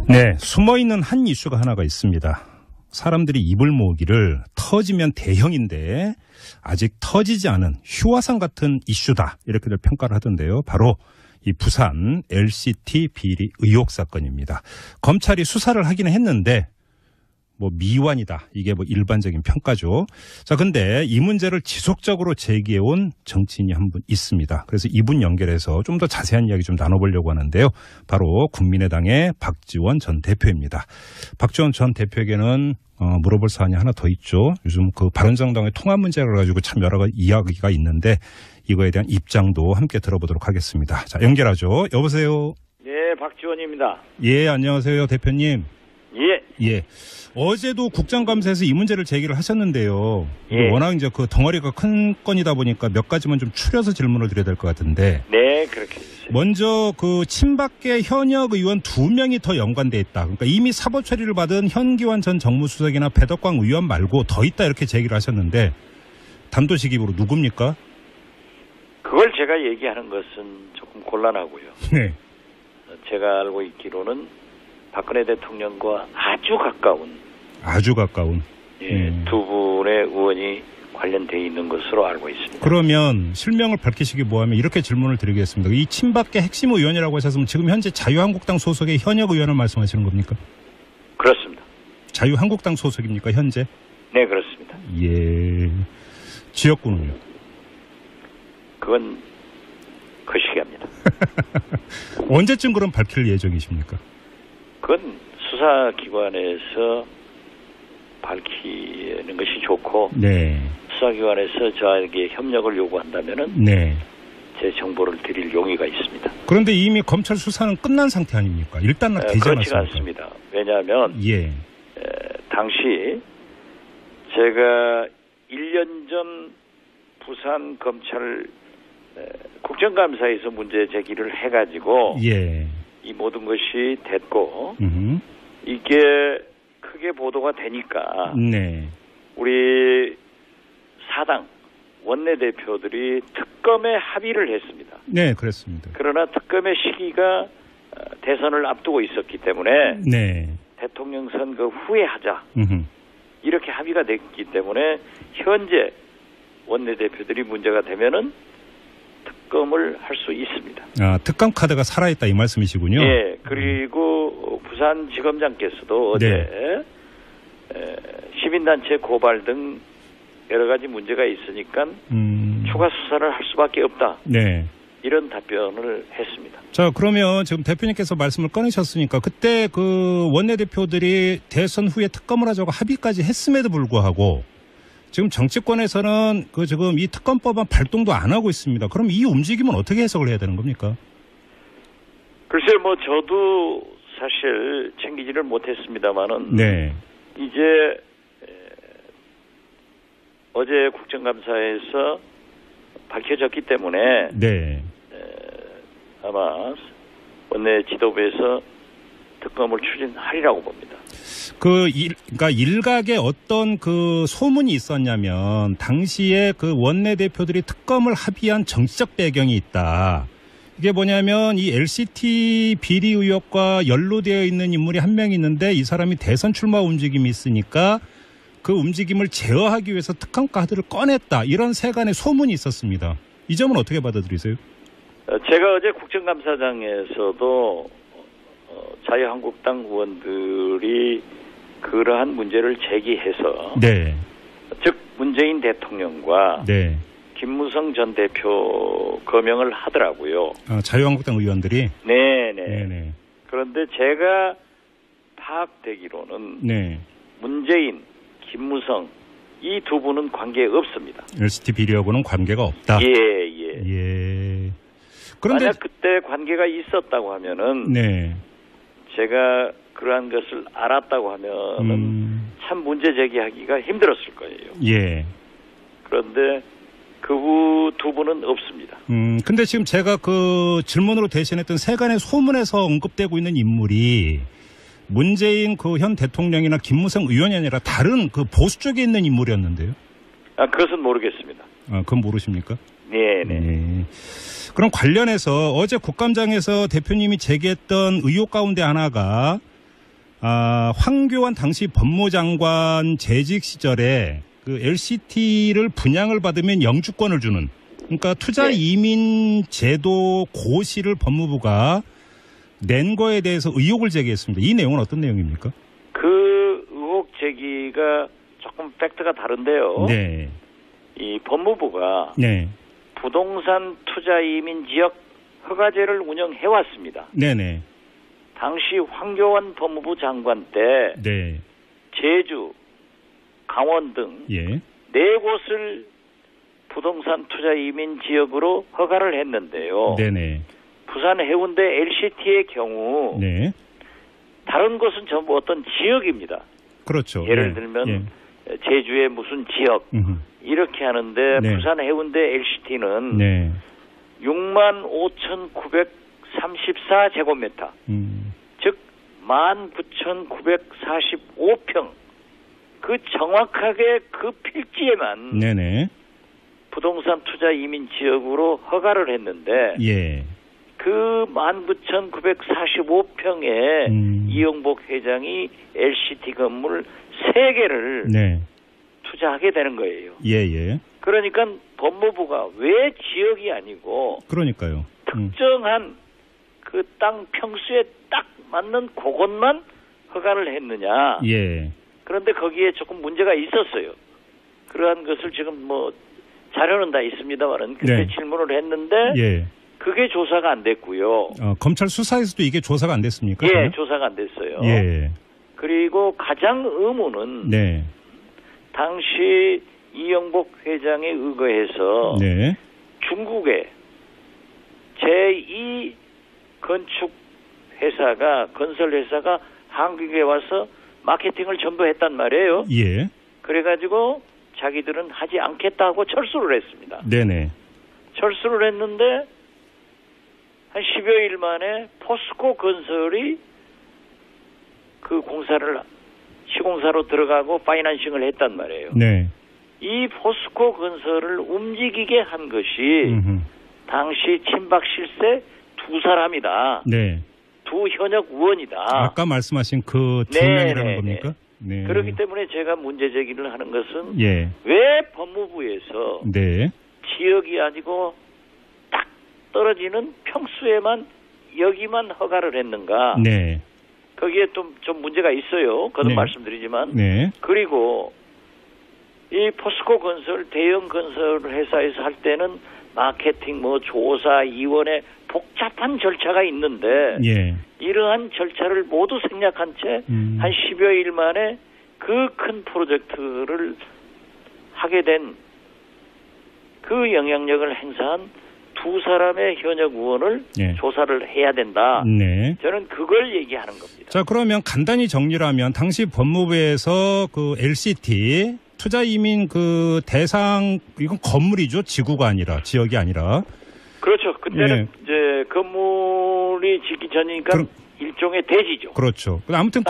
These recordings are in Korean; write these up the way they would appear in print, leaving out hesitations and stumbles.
네, 숨어있는 한 이슈가 하나가 있습니다. 사람들이 입을 모으기를 터지면 대형인데 아직 터지지 않은 휴화상 같은 이슈다 이렇게들 평가를 하던데요. 바로 이 부산 LCT 비리 의혹 사건입니다. 검찰이 수사를 하기는 했는데 뭐 미완이다. 이게 뭐 일반적인 평가죠. 자, 근데 이 문제를 지속적으로 제기해온 정치인이 한 분 있습니다. 그래서 이분 연결해서 좀 더 자세한 이야기 좀 나눠보려고 하는데요. 바로 국민의당의 박지원 전 대표입니다. 박지원 전 대표에게는 물어볼 사안이 하나 더 있죠. 요즘 그 바른정당의 통합 문제를 가지고 참 여러 가지 이야기가 있는데 이거에 대한 입장도 함께 들어보도록 하겠습니다. 자, 연결하죠. 여보세요. 네, 박지원입니다. 예, 안녕하세요, 대표님. 예. 어제도 국정감사에서 이 문제를 제기를 하셨는데요. 예. 워낙 이제 그 덩어리가 큰 건이다 보니까 몇 가지만 좀 추려서 질문을 드려야 될 것 같은데. 네, 그렇게 해주세요. 먼저 그 친박계 현역 의원 2명이 더 연관돼 있다. 그러니까 이미 사법 처리를 받은 현기환 전 정무수석이나 배덕광 의원 말고 더 있다 이렇게 제기를 하셨는데 단도직입으로 누굽니까? 그걸 제가 얘기하는 것은 조금 곤란하고요. 네. 제가 알고 있기로는 박근혜 대통령과 아주 가까운 두 분의 의원이 관련되어 있는 것으로 알고 있습니다. 그러면 실명을 밝히시기 뭐하면 이렇게 질문을 드리겠습니다. 이 친박계 핵심 의원이라고 하셨으면 지금 현재 자유한국당 소속의 현역 의원을 말씀하시는 겁니까? 그렇습니다. 자유한국당 소속입니까 현재? 네, 그렇습니다. 예. 지역구는요? 그건 거시기합니다. 언제쯤 그럼 밝힐 예정이십니까? 그건 수사기관에서 밝히는 것이 좋고, 네. 수사기관에서 저에게 협력을 요구한다면은, 네. 제 정보를 드릴 용의가 있습니다. 그런데 이미 검찰 수사는 끝난 상태 아닙니까? 일단 되지 않았습니까? 그렇지가 않습니다. 왜냐하면, 예. 당시 제가 1년 전 부산 검찰 국정감사에서 문제 제기를 해가지고, 예. 이 모든 것이 됐고 이게 크게 보도가 되니까 네. 우리 사당 원내대표들이 특검에 합의를 했습니다. 네, 그렇습니다. 그러나 특검의 시기가 대선을 앞두고 있었기 때문에 네. 대통령 선거 후에 하자 이렇게 합의가 됐기 때문에 현재 원내대표들이 문제가 되면은 특검을 할 수 있습니다. 아, 특검 카드가 살아있다 이 말씀이시군요. 예, 그리고 부산지검장께서도 어제 네. 시민단체 고발 등 여러 가지 문제가 있으니까 추가 수사를 할 수밖에 없다. 네. 이런 답변을 했습니다. 자, 그러면 지금 대표님께서 말씀을 꺼내셨으니까 그때 그 원내대표들이 대선 후에 특검을 하자고 합의까지 했음에도 불구하고 지금 정치권에서는 그 지금 이 특검법안 발동도 안 하고 있습니다. 그럼 이 움직임은 어떻게 해석을 해야 되는 겁니까? 글쎄요, 뭐 저도 사실 챙기지를 못했습니다만은 네. 이제 어제 국정감사에서 밝혀졌기 때문에 네. 아마 원내 지도부에서 특검을 추진하리라고 봅니다. 그러니까 일각에 어떤 그 소문이 있었냐면 당시에 그 원내대표들이 특검을 합의한 정치적 배경이 있다. 이게 뭐냐면 이 LCT 비리 의혹과 연루되어 있는 인물이 한 명 있는데 이 사람이 대선 출마 움직임이 있으니까 그 움직임을 제어하기 위해서 특검 카드를 꺼냈다. 이런 세간의 소문이 있었습니다. 이 점은 어떻게 받아들이세요? 제가 어제 국정감사장에서도 자유한국당 의원들이 그러한 문제를 제기해서 네. 즉 문재인 대통령과 네. 김무성 전 대표 거명을 하더라고요. 자유한국당 의원들이? 네네. 그런데 제가 파악되기로는 네. 문재인, 김무성 이 두 분은 관계 없습니다. LCT 비리하고는 관계가 없다? 예. 그런데 만약 그때 관계가 있었다고 하면은 네. 제가 그러한 것을 알았다고 하면은 참 문제 제기하기가 힘들었을 거예요. 예. 그런데 그 두 분은 없습니다. 근데 지금 제가 그 질문으로 대신했던 세간의 소문에서 언급되고 있는 인물이 문재인 그 현 대통령이나 김무성 의원이 아니라 다른 그 보수 쪽에 있는 인물이었는데요. 그것은 모르겠습니다. 그건 모르십니까? 네네. 네. 그럼 관련해서 어제 국감장에서 대표님이 제기했던 의혹 가운데 하나가 황교안 당시 법무장관 재직 시절에 그 LCT를 분양을 받으면 영주권을 주는, 그러니까 투자 이민 제도 고시를 법무부가 낸 거에 대해서 의혹을 제기했습니다. 이 내용은 어떤 내용입니까? 그 의혹 제기가 조금 팩트가 다른데요. 네. 이 법무부가 네. 부동산 투자 이민 지역 허가제를 운영해 왔습니다. 네네. 당시 황교안 법무부 장관 때 네. 제주, 강원 등 예. 4곳을 부동산 투자 이민 지역으로 허가를 했는데요. 네네. 부산 해운대 LCT의 경우 네. 다른 곳은 전부 어떤 지역입니다. 그렇죠. 예를 들면 제주의 무슨 지역 이렇게 하는데 네. 부산 해운대 LCT는 네. 65,934제곱미터 즉 19,945평 그 정확하게 그 필지에만 네네. 부동산 투자 이민 지역으로 허가를 했는데 예. 그 19,945평에 이영복 회장이 LCT 건물 3개를 네. 투자하게 되는 거예요. 예예. 그러니까 법무부가 왜 지역이 아니고 그러니까요. 특정한 그 땅 평수에 딱 맞는 그곳만 허가를 했느냐. 예. 그런데 거기에 조금 문제가 있었어요. 그러한 것을 지금 뭐 자료는 다 있습니다만은 그때 네. 질문을 했는데 예. 그게 조사가 안 됐고요. 검찰 수사에서도 이게 조사가 안 됐습니까? 예, 그러면? 조사가 안 됐어요. 예. 그리고 가장 의문은 네. 당시 이영복 회장에 의거해서 네. 중국의 제2 건축 회사가 건설 회사가 한국에 와서 마케팅을 전부 했단 말이에요. 예. 그래가지고 자기들은 하지 않겠다고 철수를 했습니다. 네네. 철수를 했는데 한 10여일 만에 포스코 건설이 그 공사를 시공사로 들어가고 파이낸싱을 했단 말이에요. 네. 이 포스코 건설을 움직이게 한 것이 당시 친박 실세 2사람이다. 네. 2 현역 의원이다. 아까 말씀하신 그 2명이라는 겁니까? 네. 그렇기 때문에 제가 문제 제기를 하는 것은 예. 왜 법무부에서 네. 지역이 아니고 딱 떨어지는 평수에만 여기만 허가를 했는가? 네. 거기에 좀 문제가 있어요. 거듭 네. 말씀드리지만. 네. 그리고 이 포스코 건설 대형 건설 회사에서 할 때는 마케팅 조사 이원에 복잡한 절차가 있는데 예. 이러한 절차를 모두 생략한 채 한 10여일 만에 그 큰 프로젝트를 하게 된 그 영향력을 행사한 2사람의 현역 의원을 조사를 해야 된다. 네. 저는 그걸 얘기하는 겁니다. 자, 그러면 간단히 정리를 하면 당시 법무부에서 그 LCT 투자 이민 그 대상, 이건 건물이죠. 지구가 아니라, 지역이 아니라. 그렇죠. 그때는 이제 건물이 짓기 전이니까 일종의 대지죠. 그렇죠. 아무튼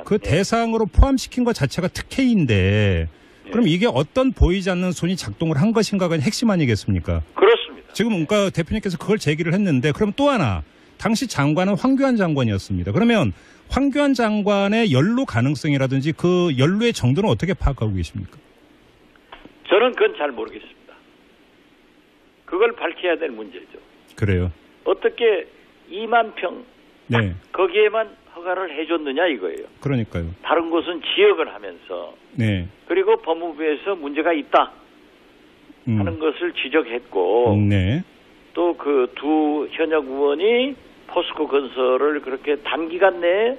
그 대상으로 포함시킨 것 자체가 특혜인데, 그럼 이게 어떤 보이지 않는 손이 작동을 한 것인가가 핵심 아니겠습니까? 그렇습니다. 지금 그러니까 대표님께서 그걸 제기를 했는데, 그럼 또 하나, 당시 장관은 황교안 장관이었습니다. 그러면 황교안 장관의 연루 가능성이라든지 그 연루의 정도는 어떻게 파악하고 계십니까? 저는 그건 잘 모르겠습니다. 그걸 밝혀야 될 문제죠. 그래요. 어떻게 2만 평 네. 거기에만 허가를 해줬느냐 이거예요. 그러니까요. 다른 곳은 지역을 하면서 네. 그리고 법무부에서 문제가 있다 하는 것을 지적했고 네. 또 그 2 현역 의원이 포스코 건설을 그렇게 단기간 내에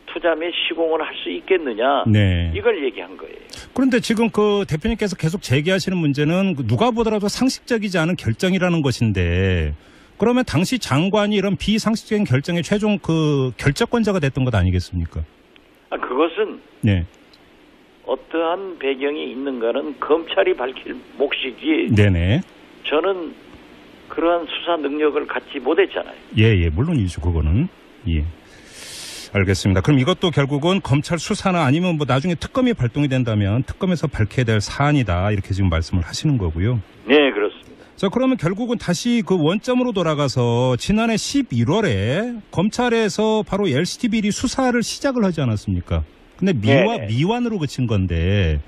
투자 및 시공을 할 수 있겠느냐 네. 이걸 얘기한 거예요. 그런데 지금 그 대표님께서 계속 제기하시는 문제는 누가 보더라도 상식적이지 않은 결정이라는 것인데 그러면 당시 장관이 이런 비상식적인 결정의 최종 그 결정권자가 됐던 것 아니겠습니까? 그것은 네. 어떠한 배경이 있는가는 검찰이 밝힐 몫이지. 네네. 저는 그러한 수사 능력을 갖지 못했잖아요. 예, 물론이죠, 그거는. 예. 알겠습니다. 그럼 이것도 결국은 검찰 수사나 아니면 뭐 나중에 특검이 발동이 된다면 특검에서 밝혀야 될 사안이다. 이렇게 지금 말씀을 하시는 거고요. 네, 그렇습니다. 자, 그러면 결국은 다시 그 원점으로 돌아가서 지난해 11월에 검찰에서 바로 LCT 비리 수사를 시작을 하지 않았습니까? 근데 미완으로 그친 건데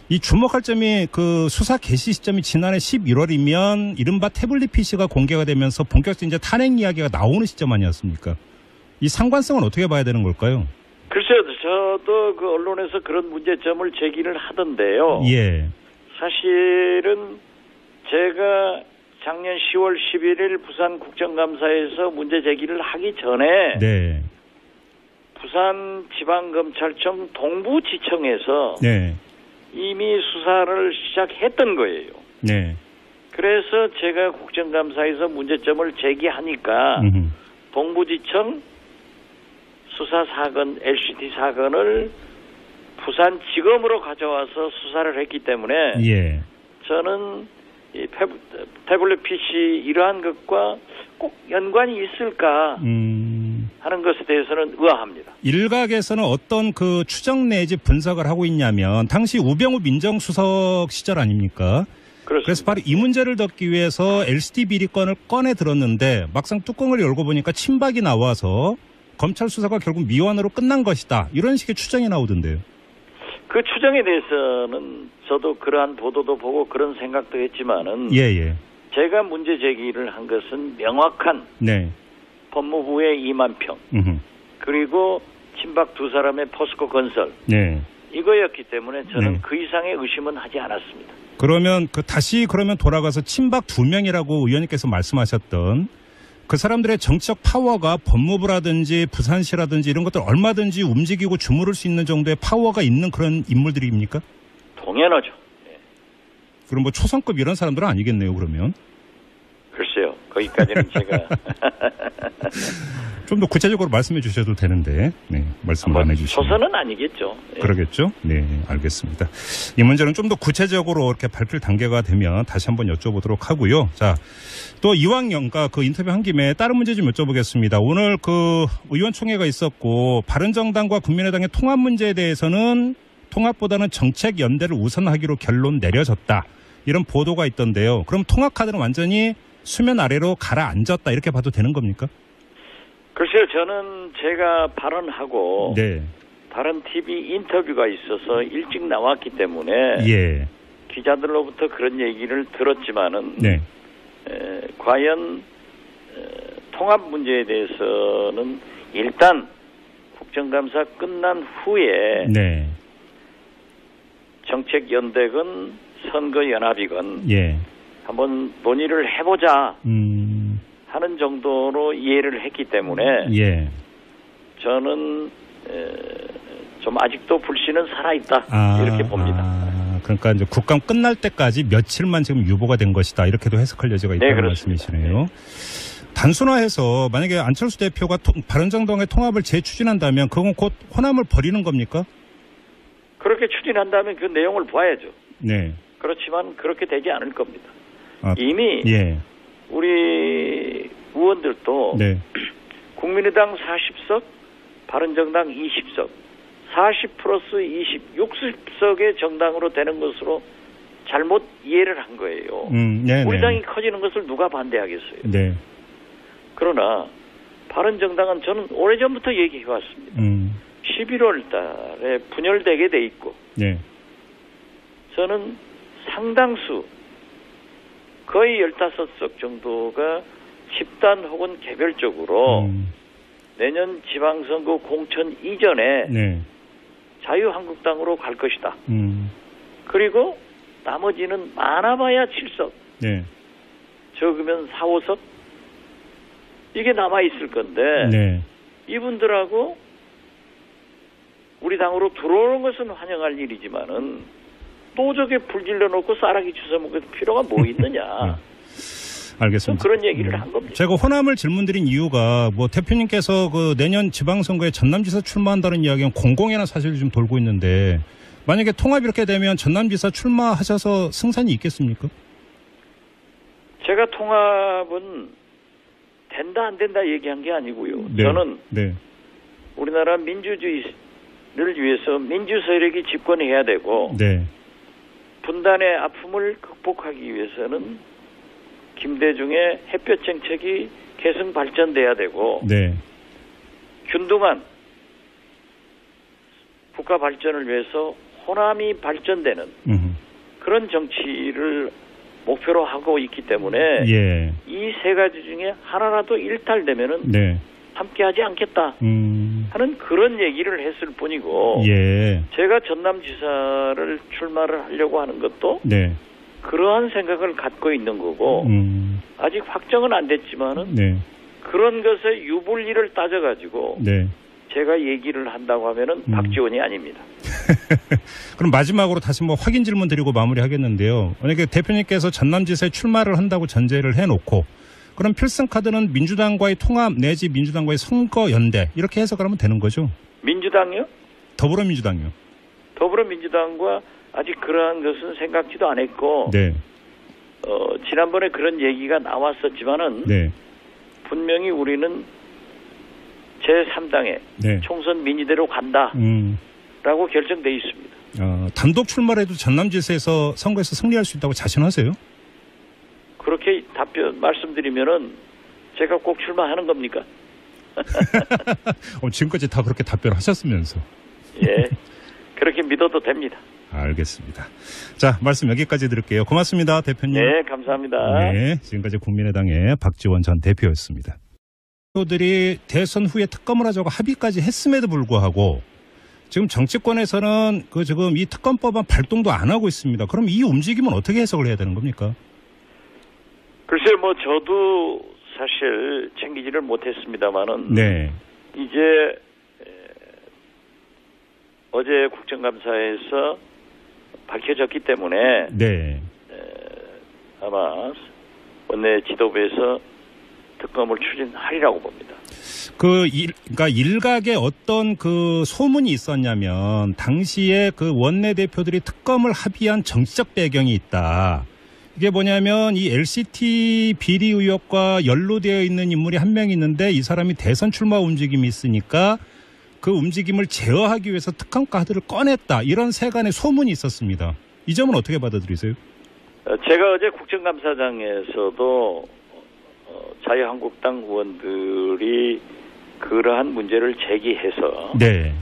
이 주목할 점이 그 수사 개시 시점이 지난해 11월이면 이른바 태블릿 PC가 공개가 되면서 본격적인 이제 탄핵 이야기가 나오는 시점 아니었습니까? 이 상관성은 어떻게 봐야 되는 걸까요? 글쎄요, 저도 그 언론에서 그런 문제점을 제기를 하던데요. 예. 사실은 제가 작년 10월 11일 부산국정감사에서 문제 제기를 하기 전에 네. 부산지방검찰청 동부지청에서 네. 이미 수사를 시작했던 거예요. 네. 그래서 제가 국정감사에서 문제점을 제기하니까 동부지청 수사사건, LCT 사건을 부산지검으로 가져와서 수사를 했기 때문에 예. 저는 이 태블릿 PC 이러한 것과 꼭 연관이 있을까 하는 것에 대해서는 의아합니다. 일각에서는 어떤 그 추정 내지 분석을 하고 있냐면 당시 우병우 민정수석 시절 아닙니까? 그렇습니다. 그래서 바로 이 문제를 덮기 위해서 LCT 비리건을 꺼내 들었는데 막상 뚜껑을 열고 보니까 친박이 나와서 검찰 수사가 결국 미완으로 끝난 것이다. 이런 식의 추정이 나오던데요. 그 추정에 대해서는 저도 그러한 보도도 보고 그런 생각도 했지만은 예. 제가 문제 제기를 한 것은 명확한 네. 법무부의 2만 평 그리고 친박 두 사람의 포스코 건설 네. 이거였기 때문에 저는 네. 그 이상의 의심은 하지 않았습니다. 그러면 다시 돌아가서 친박 2명이라고 의원님께서 말씀하셨던 그 사람들의 정치적 파워가 법무부라든지 부산시라든지 이런 것들 얼마든지 움직이고 주무를 수 있는 정도의 파워가 있는 그런 인물들입니까? 동연하죠. 네. 그럼 뭐 초선급 이런 사람들은 아니겠네요, 그러면? 글쎄요. 거기까지는 제가 좀 더 구체적으로 말씀해 주셔도 되는데 말씀을 안 해주시면. 초선은 아니겠죠. 네. 그러겠죠? 네, 알겠습니다. 이 문제는 좀 더 구체적으로 이렇게 밝힐 단계가 되면 다시 한번 여쭤보도록 하고요. 자, 또 이왕영과 그 인터뷰 한 김에 다른 문제 좀 여쭤보겠습니다. 오늘 그 의원총회가 있었고 바른정당과 국민의당의 통합 문제에 대해서는 통합보다는 정책 연대를 우선하기로 결론 내려졌다. 이런 보도가 있던데요. 그럼 통합 카드는 완전히 수면 아래로 가라앉았다 이렇게 봐도 되는 겁니까? 글쎄요. 저는 제가 발언하고 네. 다른 TV 인터뷰가 있어서 일찍 나왔기 때문에 예. 기자들로부터 그런 얘기를 들었지만은 네. 과연 통합 문제에 대해서는 일단 국정감사 끝난 후에 네. 정책연대건 선거연합이건 예. 한번 논의를 해보자 하는 정도로 이해를 했기 때문에 예. 저는 좀 아직도 불씨는 살아있다 이렇게 봅니다. 그러니까 이제 국감 끝날 때까지 며칠만 지금 유보가 된 것이다 이렇게도 해석할 여지가 있다는 말씀이시네요. 네. 단순화해서 만약에 안철수 대표가 바른정당의 통합을 재추진한다면 그건 곧 호남을 버리는 겁니까? 그렇게 추진한다면 그 내용을 봐야죠. 네. 그렇지만 그렇게 되지 않을 겁니다. 이미 예. 우리 의원들도 네. 국민의당 40석, 바른정당 20석, 40 플러스 20, 60석의 정당으로 되는 것으로 잘못 이해를 한 거예요. 우리 당이 커지는 것을 누가 반대하겠어요. 네. 그러나 바른정당은 저는 오래전부터 얘기해왔습니다. 11월 달에 분열되게 돼 있고 네. 저는 상당수 거의 15석 정도가 집단 혹은 개별적으로 내년 지방선거 공천 이전에 네. 자유한국당으로 갈 것이다. 그리고 나머지는 많아봐야 7석. 네. 적으면 4, 5석. 이게 남아있을 건데 네. 이분들하고 우리 당으로 들어오는 것은 환영할 일이지만은 또 저게 불질러 놓고 쌀아기 주워 먹을 필요가 뭐 있느냐. 알겠습니다. 그런 얘기를 한 겁니다. 제가 호남을 질문드린 이유가 뭐 대표님께서 그 내년 지방선거에 전남지사 출마한다는 이야기는 공공연한 사실이 좀 돌고 있는데 만약에 통합이 이렇게 되면 전남지사 출마하셔서 승산이 있겠습니까? 제가 통합은 된다 안 된다 얘기한 게 아니고요. 네. 저는 네. 우리나라 민주주의를 위해서 민주 세력이 집권해야 되고 네. 분단의 아픔을 극복하기 위해서는 김대중의 햇볕 정책이 계속 발전돼야 되고 네. 균등한 국가 발전을 위해서 호남이 발전되는 그런 정치를 목표로 하고 있기 때문에 예. 이 세 가지 중에 하나라도 일탈되면은 네. 함께하지 않겠다 하는 그런 얘기를 했을 뿐이고 예. 제가 전남지사를 출마를 하려고 하는 것도 네. 그러한 생각을 갖고 있는 거고 아직 확정은 안 됐지만은 네. 그런 것의 유불리를 따져가지고 네. 제가 얘기를 한다고 하면은 박지원이 아닙니다. 그럼 마지막으로 다시 뭐 확인 질문 드리고 마무리하겠는데요. 만약에 대표님께서 전남지사에 출마를 한다고 전제를 해놓고 그럼 필승카드는 민주당과의 통합 내지 민주당과의 선거연대 이렇게 해석하면 되는 거죠? 민주당요? 더불어민주당요. 더불어민주당과 아직 그러한 것은 생각지도 안 했고 네. 지난번에 그런 얘기가 나왔었지만은 네. 분명히 우리는 제3당에 네. 총선 민의대로 간다라고 결정돼 있습니다. 단독 출마를 해도 전남지사에서 선거에서 승리할 수 있다고 자신하세요? 그렇게 말씀드리면은 제가 꼭 출마하는 겁니까? 지금까지 다 그렇게 답변하셨으면서. 예, 그렇게 믿어도 됩니다. 알겠습니다. 자, 말씀 여기까지 드릴게요. 고맙습니다, 대표님. 네, 감사합니다. 네, 지금까지 국민의당의 박지원 전 대표였습니다. 대표들이 대선 후에 특검을 하자고 합의까지 했음에도 불구하고 지금 정치권에서는 지금 이 특검법안 발동도 안 하고 있습니다. 그럼 이 움직임은 어떻게 해석을 해야 되는 겁니까? 글쎄, 저도 사실 챙기지를 못했습니다만은 네. 이제 어제 국정감사에서 밝혀졌기 때문에 네. 아마 원내 지도부에서 특검을 추진하리라고 봅니다. 그러니까 일각에 어떤 소문이 있었냐면 당시에 원내대표들이 특검을 합의한 정치적 배경이 있다. 이게 뭐냐면 이 LCT 비리 의혹과 연루되어 있는 인물이 한 명 있는데 이 사람이 대선 출마 움직임이 있으니까 그 움직임을 제어하기 위해서 특검 카드를 꺼냈다. 이런 세간의 소문이 있었습니다. 이 점은 어떻게 받아들이세요? 제가 어제 국정감사장에서도 자유한국당 의원들이 그러한 문제를 제기해서 네.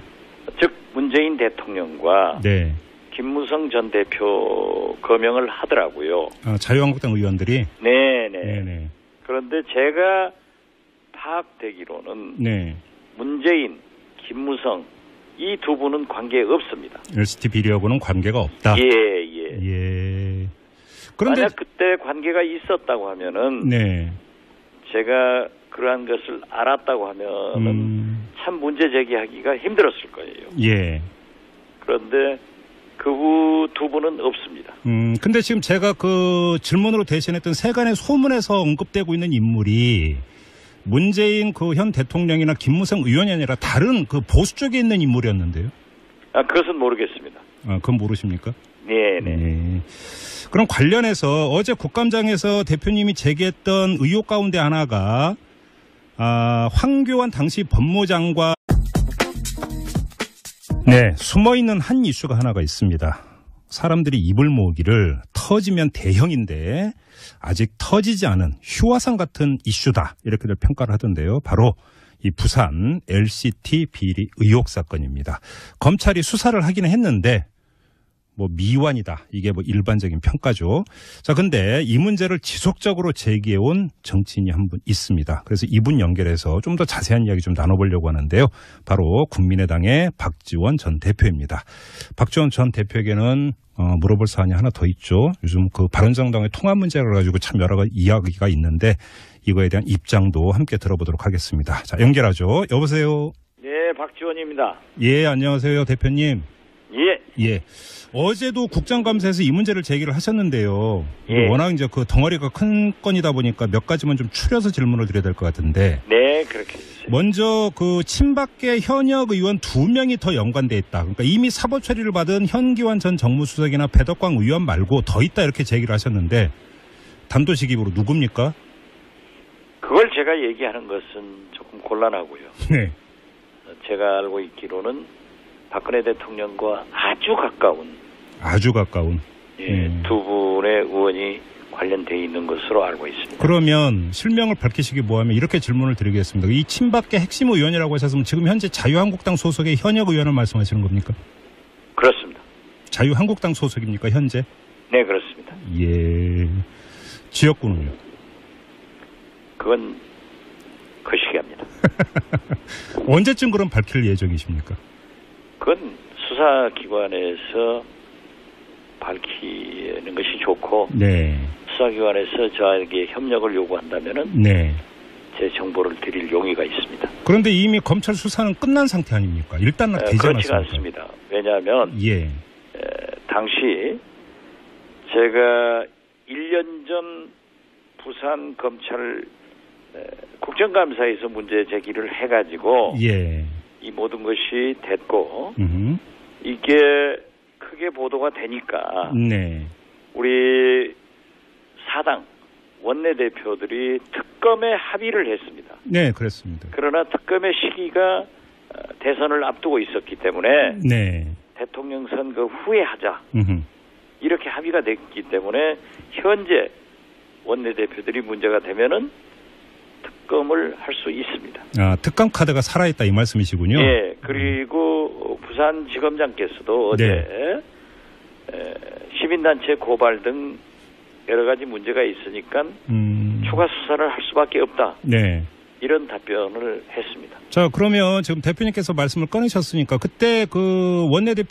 즉 문재인 대통령과 네. 김무성 전 대표 거명을 하더라고요. 자유한국당 의원들이? 네네. 그런데 제가 파악되기로는 네. 문재인, 김무성 이 두 분은 관계 없습니다. LCT 비리하고는 관계가 없다? 예. 그런데 만약 그때 관계가 있었다고 하면은 네. 제가 그러한 것을 알았다고 하면은 참 문제 제기하기가 힘들었을 거예요. 예. 그런데 그 두 분은 없습니다. 근데 지금 제가 질문으로 대신했던 세간의 소문에서 언급되고 있는 인물이 문재인 현 대통령이나 김무성 의원이 아니라 다른 보수 쪽에 있는 인물이었는데요. 그것은 모르겠습니다. 그건 모르십니까? 네. 그럼 관련해서 어제 국감장에서 대표님이 제기했던 의혹 가운데 하나가 황교안 당시 법무장관 숨어있는 한 이슈가 하나가 있습니다. 사람들이 입을 모으기를 터지면 대형인데 아직 터지지 않은 휴화상 같은 이슈다 이렇게들 평가를 하던데요. 바로 이 부산 LCT 비리 의혹 사건입니다. 검찰이 수사를 하기는 했는데 미완이다. 이게 일반적인 평가죠. 자, 근데 이 문제를 지속적으로 제기해온 정치인이 한 분 있습니다. 그래서 이분 연결해서 좀 더 자세한 이야기 좀 나눠보려고 하는데요. 바로 국민의당의 박지원 전 대표입니다. 박지원 전 대표에게는 물어볼 사안이 하나 더 있죠. 요즘 바른정당의 통합 문제를 가지고 참 여러 가지 이야기가 있는데 이거에 대한 입장도 함께 들어보도록 하겠습니다. 자, 연결하죠. 여보세요. 네, 박지원입니다. 예, 안녕하세요, 대표님. 예. 어제도 국정감사에서 이 문제를 제기를 하셨는데요. 예. 워낙 이제 덩어리가 큰 건이다 보니까 몇 가지만 좀 추려서 질문을 드려야 될 것 같은데. 네, 그렇게 해주세요. 먼저 친박계 현역 의원 2명이 더 연관돼 있다. 그러니까 이미 사법 처리를 받은 현기환 전 정무수석이나 배덕광 의원 말고 더 있다 이렇게 제기를 하셨는데 단도직입으로 누굽니까? 그걸 제가 얘기하는 것은 조금 곤란하고요. 네. 제가 알고 있기로는 박근혜 대통령과 아주 가까운 두 분의 의원이 관련돼 있는 것으로 알고 있습니다. 그러면 실명을 밝히시기 뭐하면 이렇게 질문을 드리겠습니다. 이 친박계 핵심 의원이라고 하셨으면 지금 현재 자유한국당 소속의 현역 의원을 말씀하시는 겁니까? 그렇습니다. 자유한국당 소속입니까 현재? 네, 그렇습니다. 예. 지역구는요? 그건 거시기합니다. 언제쯤 그럼 밝힐 예정이십니까? 그건 수사기관에서 밝히는 것이 좋고 네. 수사기관에서 저에게 협력을 요구한다면은 네. 제 정보를 드릴 용의가 있습니다. 그런데 이미 검찰 수사는 끝난 상태 아닙니까? 일단 되지 그렇지가 않았습니까? 않습니다. 왜냐하면 예. 당시 제가 1년 전 부산 검찰 국정감사에서 문제 제기를 해가지고 예. 이 모든 것이 됐고 이게 크게 보도가 되니까 네. 우리 사당 원내대표들이 특검에 합의를 했습니다. 네, 그렇습니다. 그러나 특검의 시기가 대선을 앞두고 있었기 때문에 네. 대통령 선거 후에 하자 이렇게 합의가 됐기 때문에 현재 원내대표들이 문제가 되면은 특검을 할 수 있습니다. 아, 특검 카드가 살아있다 이 말씀이시군요. 예, 그리고 부산지검장께서도 어제 시민단체 고발 등 여러 가지 문제가 있으니까 추가 수사를 할 수밖에 없다. 네. 이런 답변을 했습니다. 자, 그러면 지금 대표님께서 말씀을 꺼내셨으니까 그때 그 원내대표